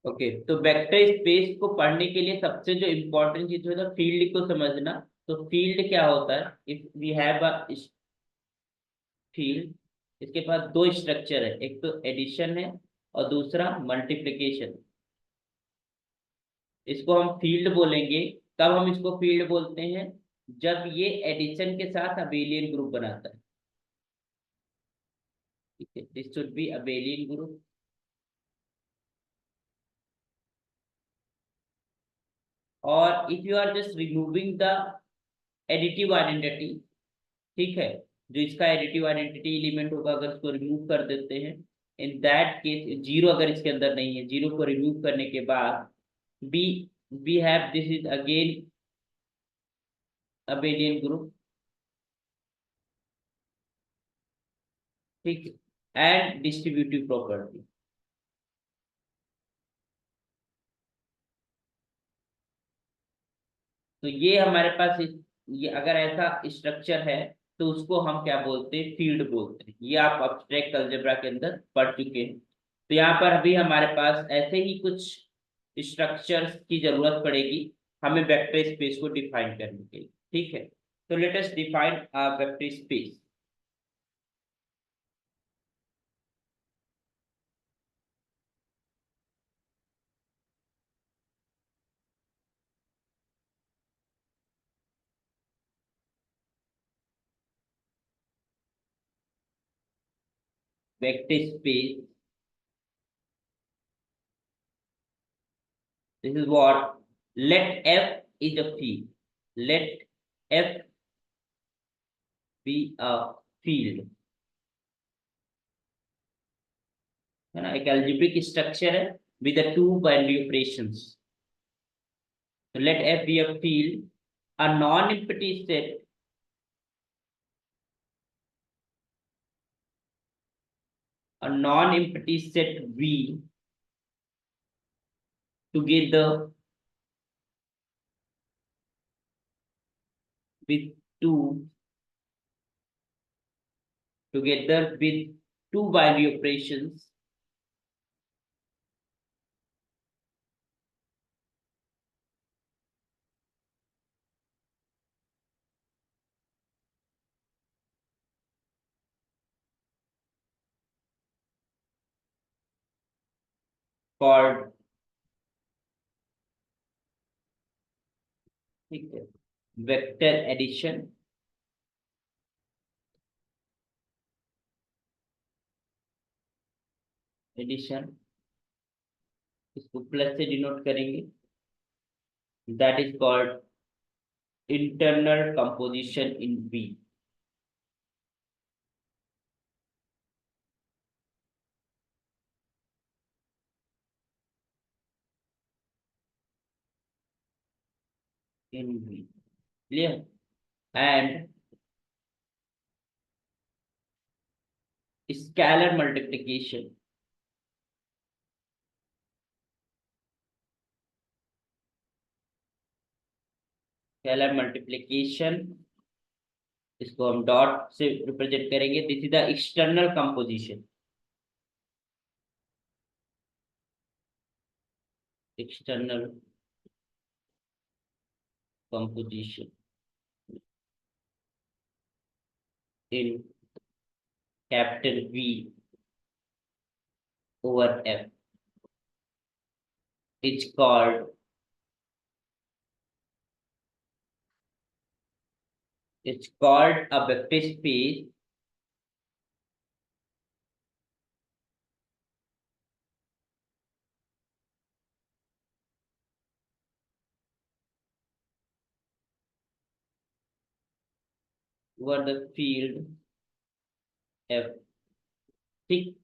Okay, तो vector space को पढ़ने के लिए सबसे जो इम्पोर्टेंट चीज होता है फील्ड को समझना। तो फील्ड क्या होता है? If we have a field, इसके पास दो स्ट्रक्चर है, एक तो एडिशन है और दूसरा मल्टीप्लिकेशन। इसको हम फील्ड बोलेंगे। कब हम इसको फील्ड बोलते हैं? जब ये एडिशन के साथ अबेलियन ग्रुप बनाता है। ठीक है, this should be abelian group. और if you are just removing the additive identity, ठीक है, जो इसका एडिटिव आइडेंटिटी एलिमेंट होगा अगर उसको रिमूव कर देते हैं, इन दैट केस जीरो अगर इसके अंदर नहीं है, जीरो को रिमूव करने के बाद be we have this is again abelian group. ठीक, एंड डिस्ट्रीब्यूटिव प्रॉपर्टी। तो ये हमारे पास ये अगर ऐसा स्ट्रक्चर है तो उसको हम क्या बोलते हैं? फील्ड बोलते हैं। ये आप अब्स्ट्रैक्ट अलजेब्रा के अंदर पढ़ चुके हैं। तो यहाँ पर अभी हमारे पास ऐसे ही कुछ स्ट्रक्चर्स की जरूरत पड़ेगी हमें वेक्टर स्पेस को डिफाइन करने के लिए। ठीक है, तो let us define a vector space. Vector space, this is what, let F is a field, let F be a field, है ना, एक अलजेब्रिक स्ट्रक्चर है with the two binary operations. So let F be a field, a non-empty set, a non-empty set V together with two together with two binary operations called, ठीक है, vector addition. Addition, इसको plus से denote करेंगे, that is called internal composition in V। In V, clear? And scalar multiplication, scalar multiplication, इसको हम dot से represent करेंगे, this is the external composition, external composition in capital V over F is called, a vector space over the field F। ठीक,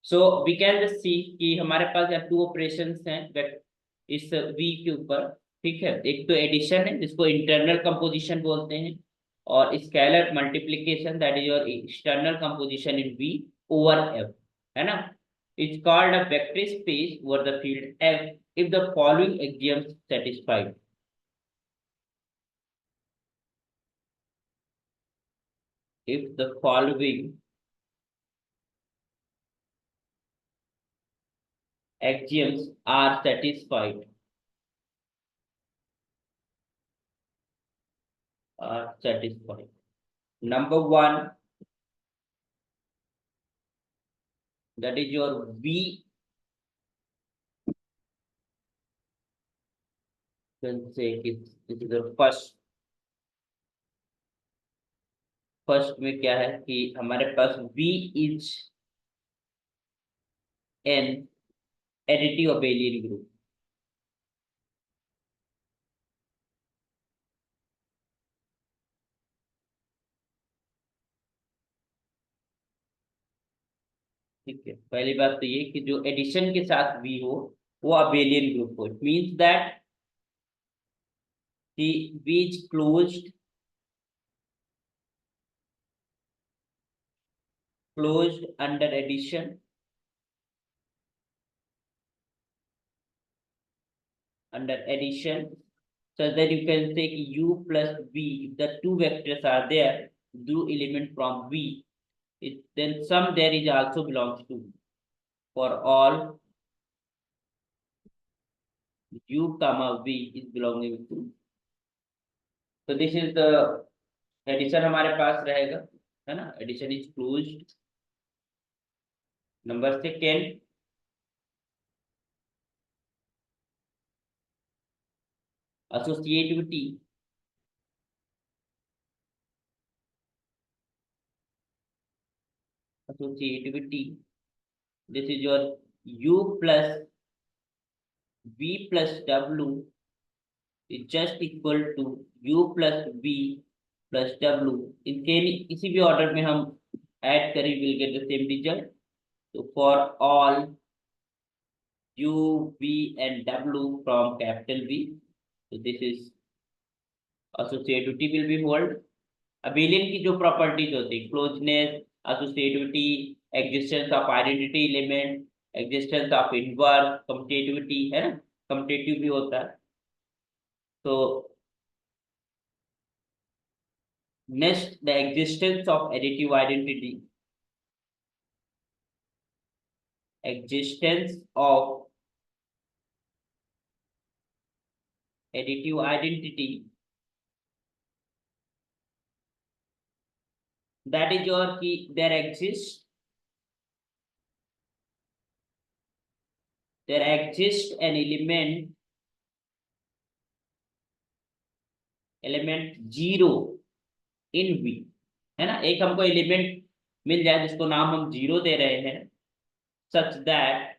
so we can just see कि हमारे पास यहाँ to operations हैं इस V के ऊपर। ठीक है, एक तो एडिशन है जिसको इंटरनल कंपोजिशन बोलते हैं, और scalar multiplication that is your external composition in V over F, है ना। It's called a vector space over the field F if the following axioms satisfied। If the following axioms are satisfied. Are satisfied. Number one, that is your V. Can say this is the first में क्या है कि हमारे पास V is an additive abelian group. ठीक है, पहली बात तो ये कि जो एडिशन के साथ V हो वो अबेलियन ग्रुप हो. इट मींस दैट कि V is closed under addition, so that you can say u plus v, if the two vectors are there, do element from V, then sum there is also belongs to, for all u comma v is belonging to. So this is the addition हमारे पास रहेगा, है ना. Addition is closed. Number second, associativity. Associativity, this is your u plus v plus w is just equal to u plus v plus w. इनके किसी भी order में हम ऐड करें will get the same result. तो for all u v and w from capital V, so this is associativity will be hold. Abelian की जो properties होती है, closeness, associativity, existence of identity element, existence of inverse, commutativity, है ना. Commutative भी होता है. तो next, the existence of additive identity. Existence of additive identity, that is your key. There exists an element zero in V, है ना. एक हमको एलिमेंट मिल जाए जिसको नाम हम जीरो दे रहे हैं, such that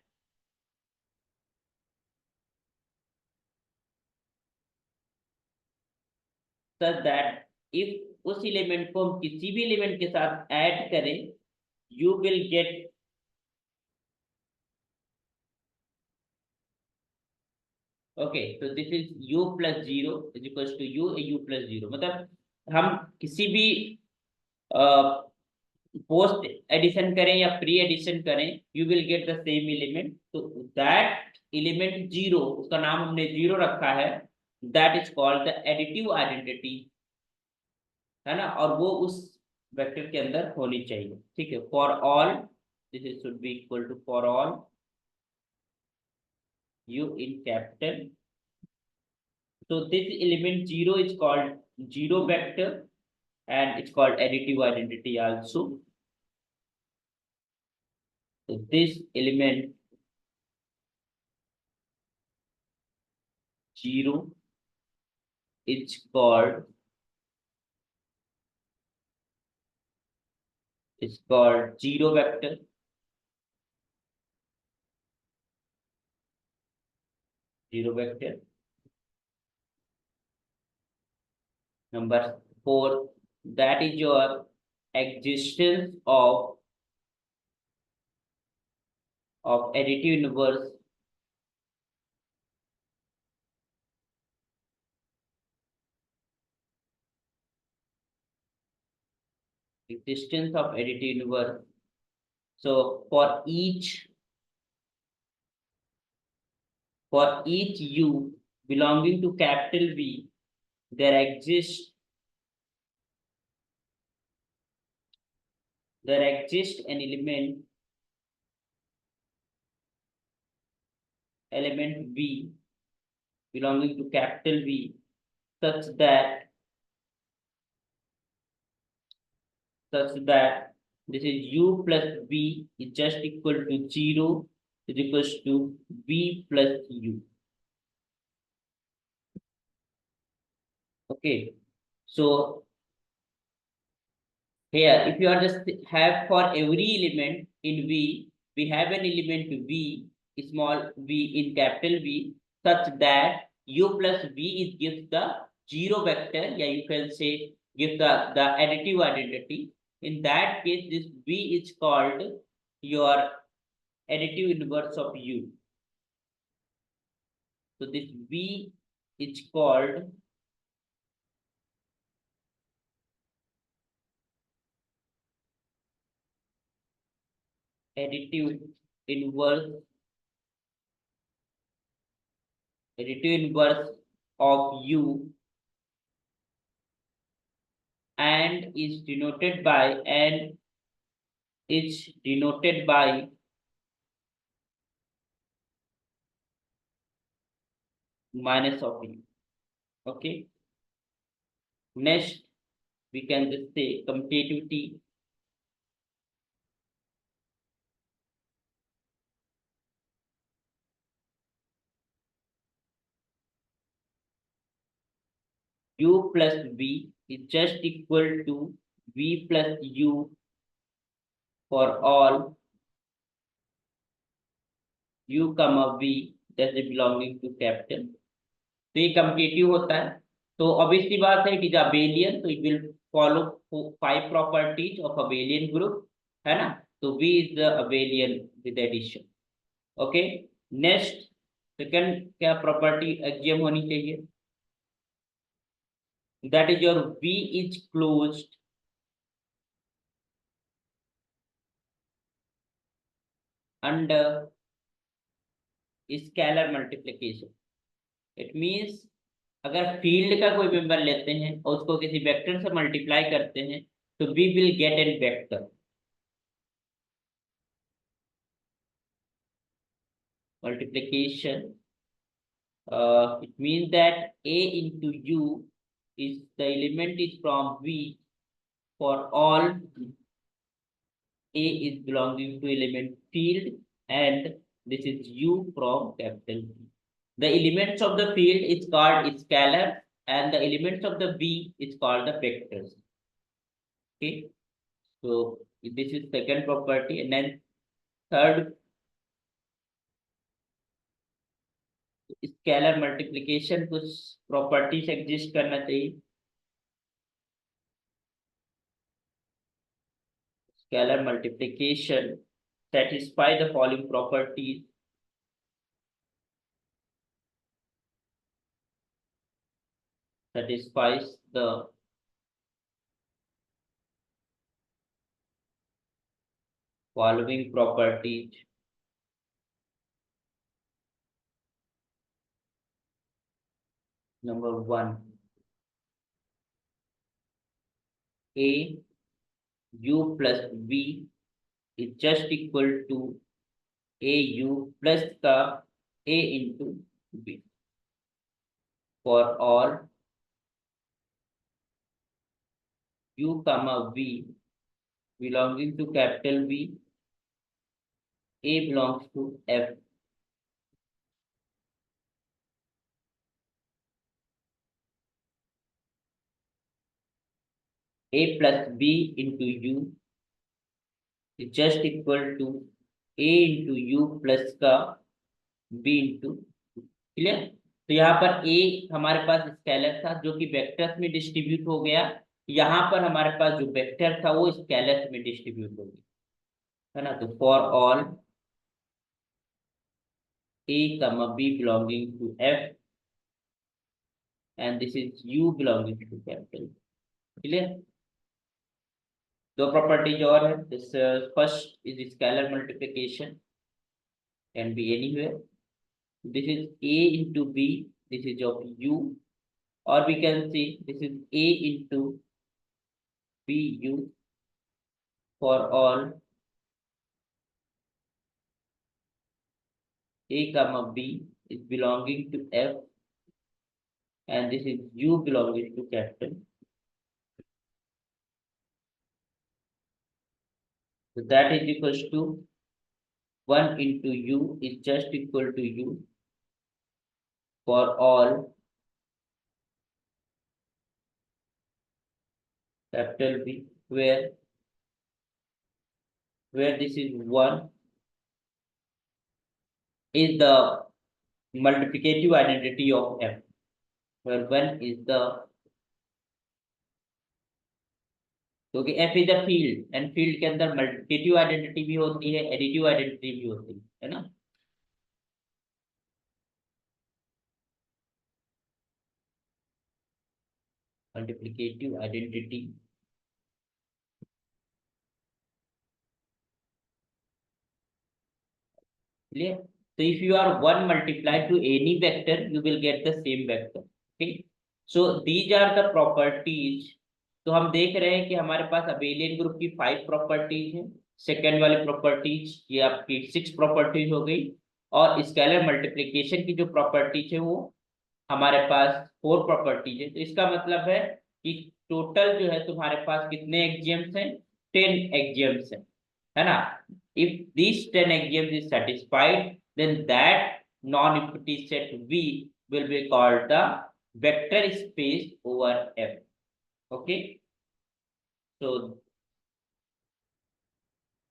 if उस एलिमेंट को हम किसी भी एलिमेंट के साथ ऐड करें, you will get ओके. तो this is u plus zero is equal to u plus zero. मतलब हम किसी भी पोस्ट एडिशन करें या प्री एडिशन करें, you will get the same element. तो दैट एलिमेंट जीरो, उसका नाम हमने जीरो रखा है, that is called the additive identity, है ना. और वो उस वेक्टर के अंदर होनी चाहिए. ठीक है. For all, this is should be equal to for all u in capital. So this element zero is called zero vector and it's called additive identity also. So this element zero is called zero vector. Zero vector. Number 4, that is your existence of additive universe. Existence of additive universe. So for each u belonging to capital V, there exists an element element V belonging to capital V such that this is U plus V is just equal to 0 is equals to V plus U. Okay, so here if you are just have for every element in V, we have an element V, small v in capital V, such that U plus V is gives the zero vector, yeah, you can say give the additive identity. In that case, this V is called your additive inverse of U. So this V is called additive inverse of U, and is denoted by minus of U. Okay, next we can just say commutativity. U plus V is just equal to V plus U for all U comma V that is belonging to capital. तो ये competitive होता है, तो obviously बात है, it is abelian, तो it will follow 5 properties of abelian group, है ना. तो V is the abelian with addition. Okay, next second क्या प्रॉपर्टी एक्सियम होनी चाहिए, that is your V is closed under scalar multiplication. It means अगर field का कोई मेंबर लेते हैं और उसको किसी वेक्टर से मल्टीप्लाई करते हैं तो we will get an vector. Multiplication, it means that A into U is the element is from V for all A is belonging to element field, and this is U from capital V. The elements of the field is called scalar and the elements of the V is called the vectors. Okay, so this is second property, and then third, scalar multiplication कुछ properties exist करना चाहिए. Scalar multiplication satisfy the following properties. Satisfies the following properties. Number 1, A U plus V is just equal to A U plus the A into B for all U comma V belonging to capital V. A belongs to F. A plus B into U is just equal to A into U plus का B into. Clear. तो यहाँ पर A हमारे पास scalar था जो कि vectors में distribute हो गया, यहाँ पर हमारे पास जो वेक्टर था वो स्केलर्स में डिस्ट्रीब्यूट हो गया, है ना. तो for all A comma B belonging to F and this is U belonging to capital. Clear. दो प्रॉपर्टीज और है. This first is scalar multiplication, can be anywhere. This is A into B, this is of U, or we can see this is A into BU for all A comma B is belonging to F, and this is U belonging to capital. So that is equals to 1 into U is just equal to U for all capital B, where this is 1 is the multiplicative identity of F, where 1 is the, क्योंकि F is a field and field के अंदर multiplicative identity भी होती है, additive identity भी होती है ना। Multiplicative identity clear? So if you are 1 multiplied to any vector, you will get the same vector. Okay, so these are the properties. तो हम देख रहे हैं कि हमारे पास अबेलियन ग्रुप की 5 प्रॉपर्टीज हैं। सेकेंड वाली प्रॉपर्टीज ये आपकी 6 प्रॉपर्टीज हो गई, और स्केलर मल्टीप्लिकेशन की जो प्रॉपर्टीज है वो हमारे पास 4 प्रॉपर्टीज है। तो इसका मतलब है कि टोटल जो है तुम्हारे पास कितने एक्सियम्स हैं, 10 एक्सियम्स है ना। If these 10 axioms is satisfied, then that non-empty set V will be called the vector space over F. Okay, so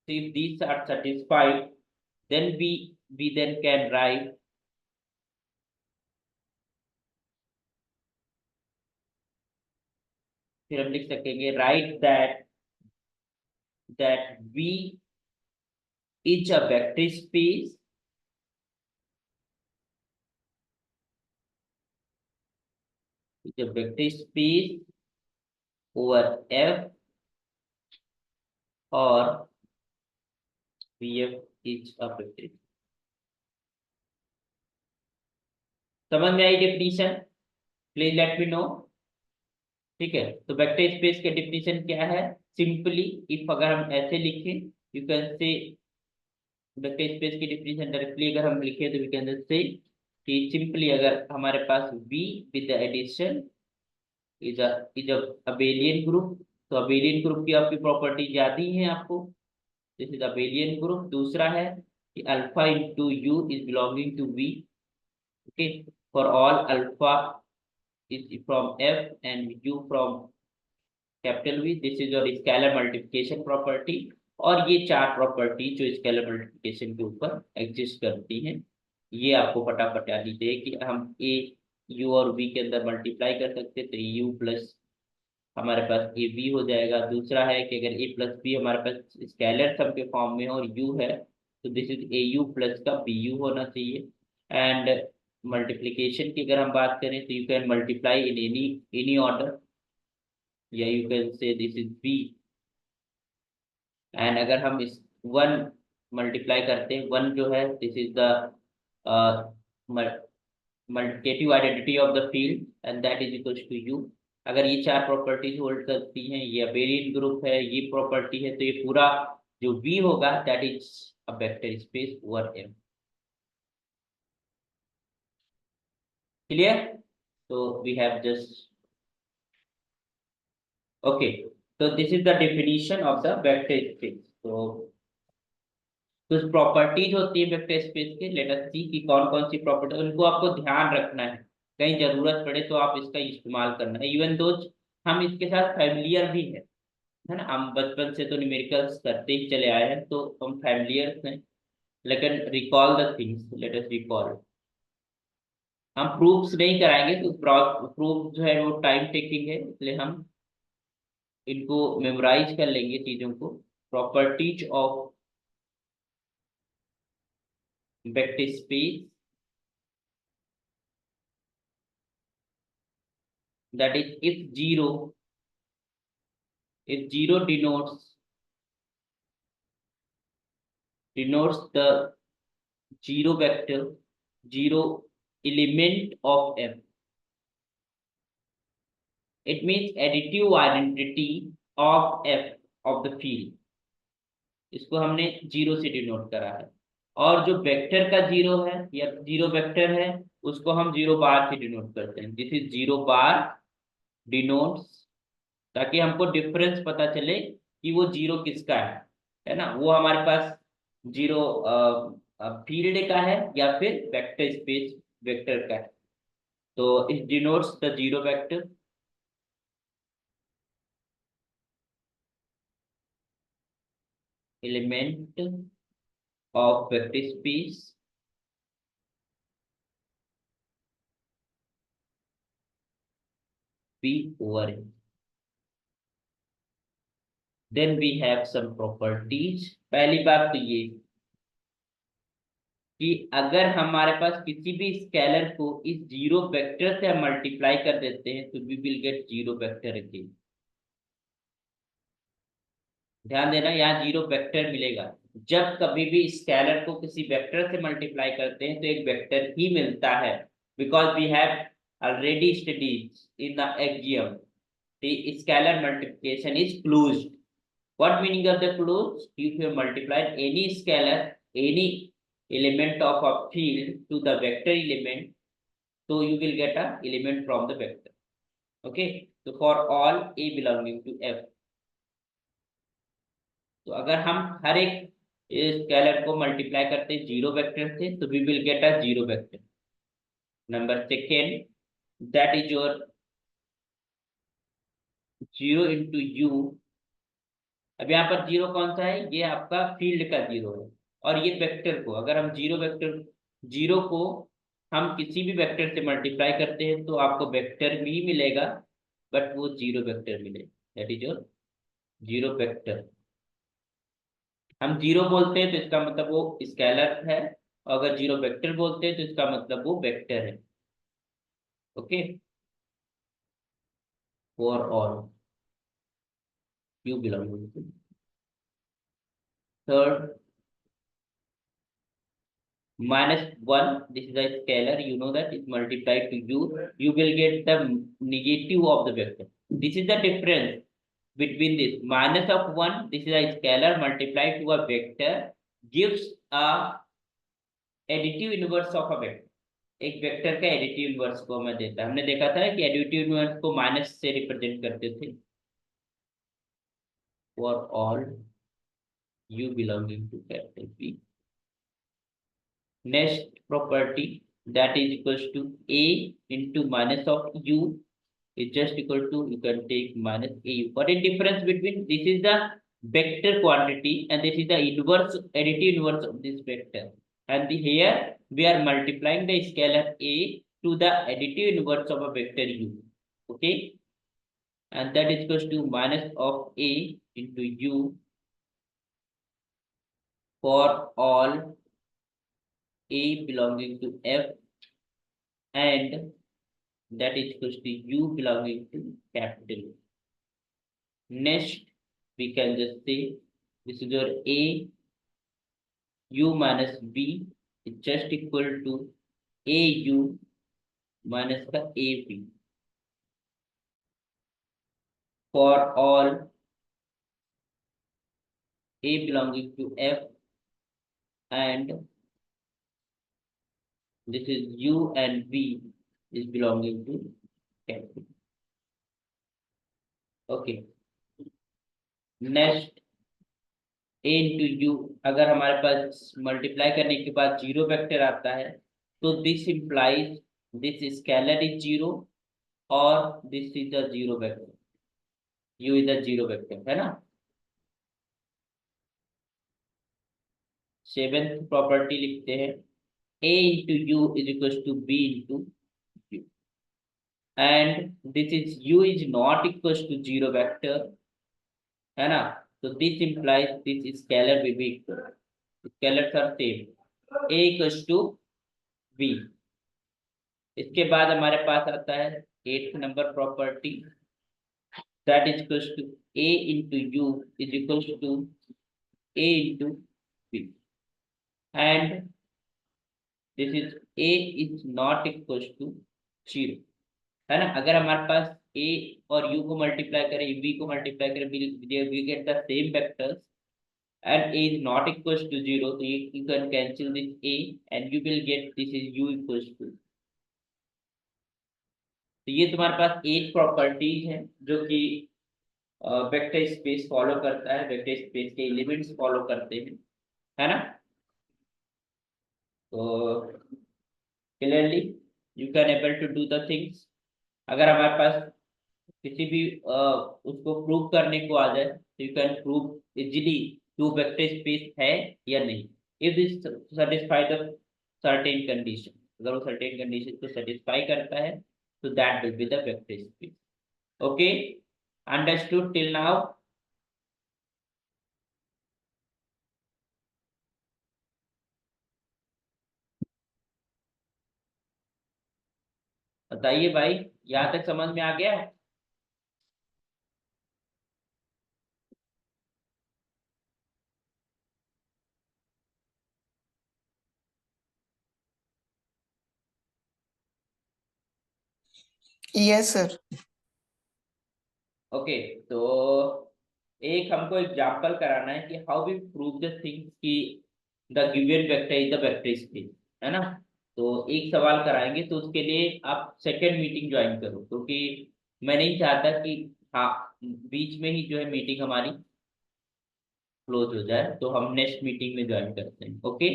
if these are satisfied, then we then can write फिर हम लिख सकेंगे write that V is a vector space over F, or VF is a vector। समझ में आई definition? Please let me know. ठीक है, तो वेक्टर स्पेस के डेफिनेशन क्या है? सिंपली इफ अगर हम ऐसे लिखें, यू कैन से वेक्टर स्पेस की डेफिनेशन डायरेक्टली अगर हम लिखें तो वी कैन से कि सिंपली अगर हमारे पास V with the addition is a abelian group, तो अबेलियन ग्रुप की आपकी प्रॉपर्टी याद ही है आपको, दिस इज अबेलियन ग्रुप। दूसरा है कि alpha into u is belonging to V, okay, for all alpha is from F and U from capital V, this is your scalar multiplication property. और ये 4 प्रॉपर्टी जो scalar multiplication के ऊपर exist करती हैं, ये आपको फटाफट याद लीजिए कि हम ए यू और वी के अंदर मल्टीप्लाई कर सकते हैं, तो यू प्लस हमारे पास ए बी हो जाएगा। दूसरा है कि अगर ए प्लस बी हमारे पास स्केलर सम के फॉर्म में और यू है, तो this is a you plus का बी यू होना चाहिए। एंड मल्टीप्लिकेशन की अगर हम बात करें तो you can multiply in any order, या you can say this is B. And अगर हम इस 1 मल्टीप्लाई करते हैं, 1 जो है this is the multiplicative identity of the field and that is equal to u. अगर ये 4 प्रॉपर्टीज होल्ड करती हैं, ये अबेलियन ग्रुप है, ये प्रॉपर्टी है, तो ये पूरा जो V होगा that is a vector space over M। Clear? तो वी हैव जस्ट ओके, तो this is the definition of the vector space. तो कुछ प्रॉपर्टीज होती है वेक्टर स्पेस के, लेट अस सी कि कौन कौन सी प्रॉपर्टी, उनको आपको ध्यान रखना है, कहीं जरूरत पड़े तो आप इसका इस्तेमाल करना है। इवन दो हम इसके साथ फैमिलियर भी है ना, हम बचपन से तो न्यूमेरिकल्स करते ही चले आए हैं, तो हम फैमिलियर हैं। लेकिन recall the things, let us recall. हम प्रूफ्स नहीं कराएंगे, तो प्रूफ जो है वो टाइम टेकिंग है, इसलिए हम इनको मेमोराइज कर लेंगे चीजों को। Properties of vector space, that is if zero denotes the zero vector, zero element of F, it means additive identity of F of the field, इसको हमने 0 से डिनोट करा है। और जो वेक्टर का जीरो है या जीरो वेक्टर है उसको हम जीरो बार से डिनोट करते हैं। This is zero bar denotes, ताकि हमको डिफरेंस पता चले कि वो जीरो किसका है ना। वो हमारे पास जीरो फील्ड का है या फिर वेक्टर स्पेस वेक्टर का है। तो it denotes the zero vector. Element of vector space P over A। Then we have some properties. पहली बात तो ये कि अगर हमारे पास किसी भी स्केलर को इस जीरो वेक्टर से हम मल्टीप्लाई कर देते हैं तो we will get zero vector again. ध्यान देना, यहाँ जीरो वेक्टर मिलेगा। जब कभी भी स्केलर को किसी वेक्टर से मल्टीप्लाई करते हैं तो एक वेक्टर ही मिलता है, because we have already studied in the axiom the scalar multiplication is closed. What meaning of the closed? If you multiply any scalar, any element of a field to the vector element, so you will get a element from the vector. Okay, so for all A belonging to F, तो अगर हम हर एक scalar को multiply करते हैं zero vector से तो we will get a zero vector. Number second, that is your zero into u. अब यहाँ पर जीरो कौन सा है? ये आपका फील्ड का जीरो है। और ये वेक्टर को अगर हम जीरो वेक्टर, जीरो को हम किसी भी वेक्टर से मल्टीप्लाई करते हैं तो आपको वेक्टर भी मिलेगा, बट वो जीरो वेक्टर मिलेगा। That is your zero vector. हम जीरो बोलते हैं तो इसका मतलब वो स्केलर है, और अगर जीरो वेक्टर बोलते हैं तो इसका मतलब वो वेक्टर है। Okay, for all u belong to. Third, -1, this is a scalar, you know that is multiplied to you will get the negative of the vector. This is the difference between this minus of 1, this is a scalar multiplied to a vector, gives a additive inverse of a vector। एक vector का additive inverse को हमें देता है। हमने देखा था कि एडिटिव इनवर्स को माइनस से रिप्रेजेंट करते थे। For all u belonging to capital P। Next property, that is equals to A into minus of U is just equal to, you can take minus AU. What is difference between this is the vector quantity and this is the inverse, additive inverse of this vector. And here we are multiplying the scalar A to the additive inverse of a vector U. Okay, and that is equals to minus of A into U for all A belonging to F, and that is equals to U belonging to capital. Next, we can just say this is your A, U minus B is just equal to AU minus the AB for all A belonging to F, and this is U and B is belonging to capital. Okay. Next, A into U, अगर हमारे पास multiply करने के बाद zero vector आता है तो this implies this scalar is zero और this is the zero vector, u is the zero vector, है ना। सेवेंथ प्रॉपर्टी लिखते हैं, A into U is equals to B into U, and this is U is not equals to zero vector, है ना। तो this implies this scalar will be equal, scalars are same, A equals to B। इसके बाद हमारे पास आता है 8th number property, that is equals to A into U is equals to A into B, and this is A is not equals to 0, है ना। अगर हमारे पास A और U को मल्टीप्लाई करें, B को मल्टीप्लाई करें, we get the same vectors, and a is not equals to 0, so you can cancel this a and you will get this is u equals to। तो ये तुम्हारे पास 8 properties हैं जो कि वेक्टर स्पेस फॉलो करता है, vector space के elements follow करते हैं, है ना। तो clearly you can able to do the things. अगर हमारे पास किसी भी उसको प्रूव करने को आ जाए तो यू कैन प्रूव इजीली कि वो वेक्टर स्पेस है या नहीं, if this satisfy the certain condition. अगर वो सर्टेन कंडीशन को सेटिस्फाई करता है तो that will be the vector space. Okay, understood till now. बताइए भाई, यहाँ तक समझ में आ गया। Yes sir. ओके, तो एक हमको एग्जांपल कराना है कि how we prove the things कि the given vector is the vector space, है ना। तो एक सवाल कराएंगे, तो उसके लिए आप सेकंड मीटिंग ज्वाइन करो, क्योंकि मैं नहीं चाहता कि हाँ बीच में ही जो है मीटिंग हमारी क्लोज हो जाए, तो हम नेक्स्ट मीटिंग में ज्वाइन करते हैं। ओके।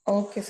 Okay sir.